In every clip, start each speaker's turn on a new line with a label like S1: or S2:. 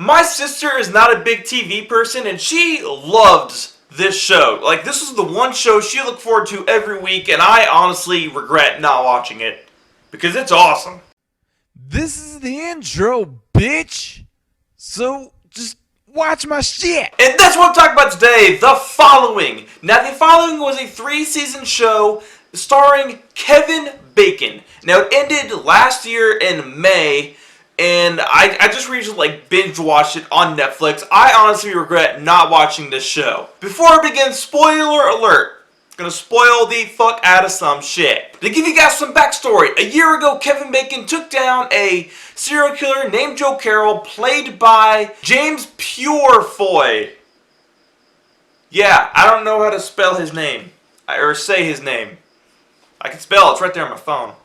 S1: My sister is not a big TV person, and she loves this show. Like, this is the one show she looked forward to every week, and I honestly regret not watching it. Because it's awesome.
S2: This is the intro, bitch! So, just watch my shit!
S1: And that's what I'm talking about today, The Following. Now, The Following was a 3-season show starring Kevin Bacon. Now, it ended last year in May, and I just recently binge watched it on Netflix. I honestly regret not watching this show. Before I begin, spoiler alert. Gonna spoil the fuck out of some shit. To give you guys some backstory, a year ago Kevin Bacon took down a serial killer named Joe Carroll, played by James Purefoy. Yeah, I don't know how to spell his name, or say his name. I can spell it, it's right there on my phone.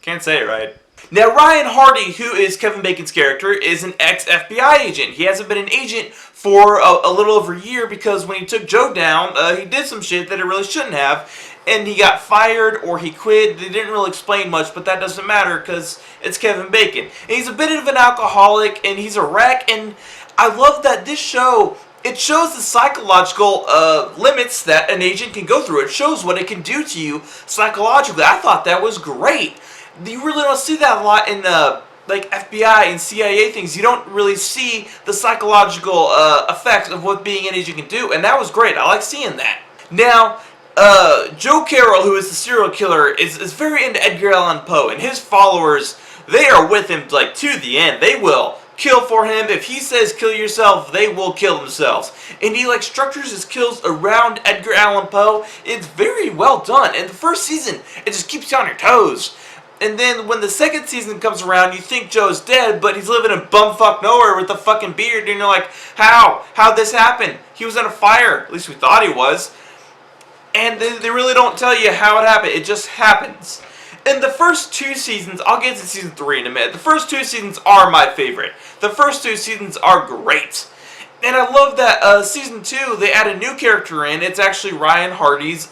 S1: Can't say it right. Now, Ryan Hardy, who is Kevin Bacon's character, is an ex-FBI agent. He hasn't been an agent for a little over a year because when he took Joe down, he did some shit that he really shouldn't have, and he got fired or he quit. They didn't really explain much, but that doesn't matter because it's Kevin Bacon. And he's a bit of an alcoholic, and he's a wreck, and I love that this show, it shows the psychological limits that an agent can go through. It shows what it can do to you psychologically. I thought that was great. You really don't see that a lot in like FBI and CIA things. You don't really see the psychological effects of what being an agent can do, and that was great. I like seeing that. Now, Joe Carroll, who is the serial killer, is very into Edgar Allan Poe, and his followers, they are with him like to the end. They will kill for him. If he says kill yourself, they will kill themselves. And he like structures his kills around Edgar Allan Poe. It's very well done. And the first season, it just keeps you on your toes. And then when the second season comes around, you think Joe's dead, but he's living in bumfuck nowhere with a fucking beard, and you're like, how? How'd this happen? He was in a fire. At least we thought he was. And they really don't tell you how it happened. It just happens. In the first 2 seasons, I'll get to season 3 in a minute. The first 2 seasons are my favorite. The first 2 seasons are great. And I love that season 2, they add a new character in. It's actually Ryan Hardy's,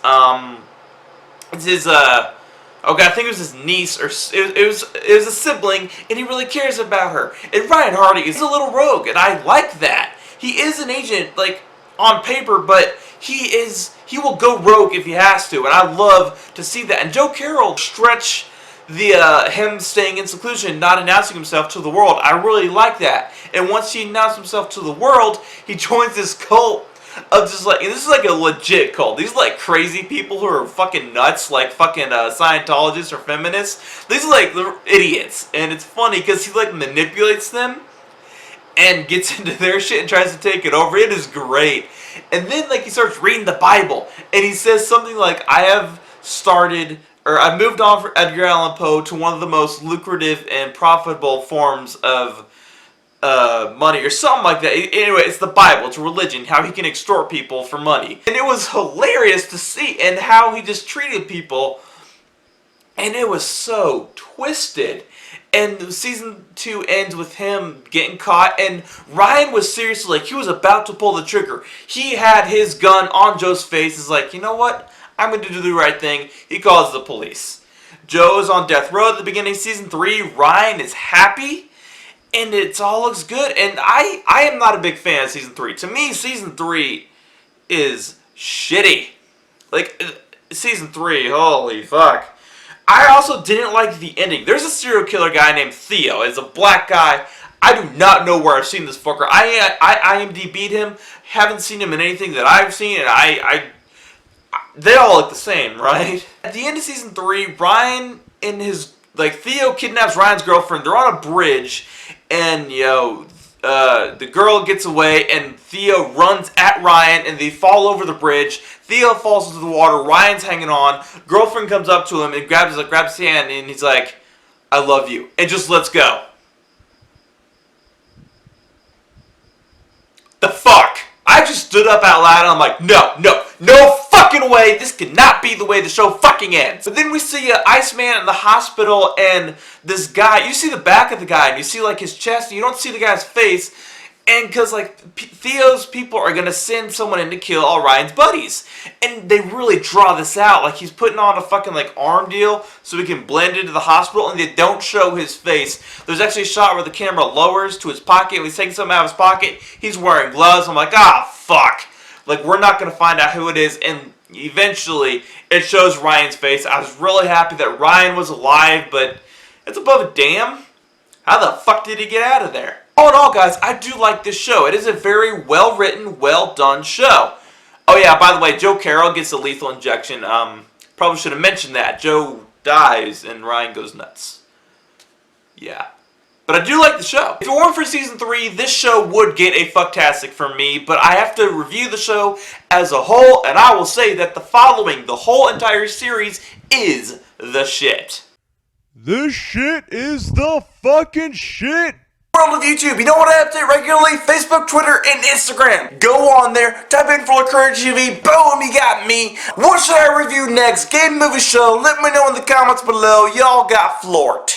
S1: it's his, okay, I think it was his niece, or it was a sibling, and he really cares about her. And Ryan Hardy is a little rogue, and I like that. He is an agent, like, on paper, but he will go rogue if he has to, and I love to see that. And Joe Carroll stretch the him staying in seclusion, not announcing himself to the world. I really like that. And once he announced himself to the world, he joins this cult of just like, and this is like a legit cult. These are like crazy people who are fucking nuts, like fucking Scientologists or feminists. These are like the idiots, and it's funny because he like manipulates them and gets into their shit and tries to take it over. It is great. And then like he starts reading the Bible, and he says something like, I've moved on from Edgar Allan Poe to one of the most lucrative and profitable forms of money or something like that. Anyway, it's the Bible, it's religion, how he can extort people for money. And it was hilarious to see, and how he just treated people, and it was so twisted. And season 2 ends with him getting caught, and Ryan was seriously like, he was about to pull the trigger. He had his gun on Joe's face. He's like, you know what? I'm going to do the right thing. He calls the police. Joe is on death row at the beginning of season 3. Ryan is happy, and it all looks good. And I am not a big fan of season 3. To me, season 3 is shitty. Like, season 3, holy fuck. I also didn't like the ending. There's a serial killer guy named Theo. It's a black guy. I do not know where I've seen this fucker. I IMDb'd him. Haven't seen him in anything that I've seen, and they all look the same, right? At the end of season 3, Ryan and Theo kidnaps Ryan's girlfriend. They're on a bridge, and, the girl gets away, and Theo runs at Ryan, and they fall over the bridge. Theo falls into the water. Ryan's hanging on. Girlfriend comes up to him and grabs his hand, and he's like, I love you, and just lets go. The fuck? I just stood up out loud, and I'm like, no fucking way. This cannot be the way the show fucking ends. But then we see Iceman in the hospital, and this guy, you see the back of the guy, and you see like his chest, and you don't see the guy's face. And because, like, Theo's people are going to send someone in to kill all Ryan's buddies. And they really draw this out. Like, he's putting on a fucking, like, arm deal so he can blend into the hospital, and they don't show his face. There's actually a shot where the camera lowers to his pocket. When he's taking something out of his pocket, he's wearing gloves. I'm like, fuck. Like, we're not going to find out who it is. And eventually, it shows Ryan's face. I was really happy that Ryan was alive, but it's above a damn. How the fuck did he get out of there? All in all, guys, I do like this show. It is a very well-written, well-done show. Oh yeah, by the way, Joe Carroll gets a lethal injection. Probably should have mentioned that. Joe dies and Ryan goes nuts. Yeah. But I do like the show. If it weren't for Season 3, this show would get a fucktastic from me, but I have to review the show as a whole, and I will say that the following, the whole entire series, is the shit.
S2: This shit is the fucking shit.
S1: World of YouTube, you know what I update regularly? Facebook, Twitter, and Instagram. Go on there, type in FlorkertaTV, boom, you got me. What should I review next? Game, movie, show? Let me know in the comments below. Y'all got floored.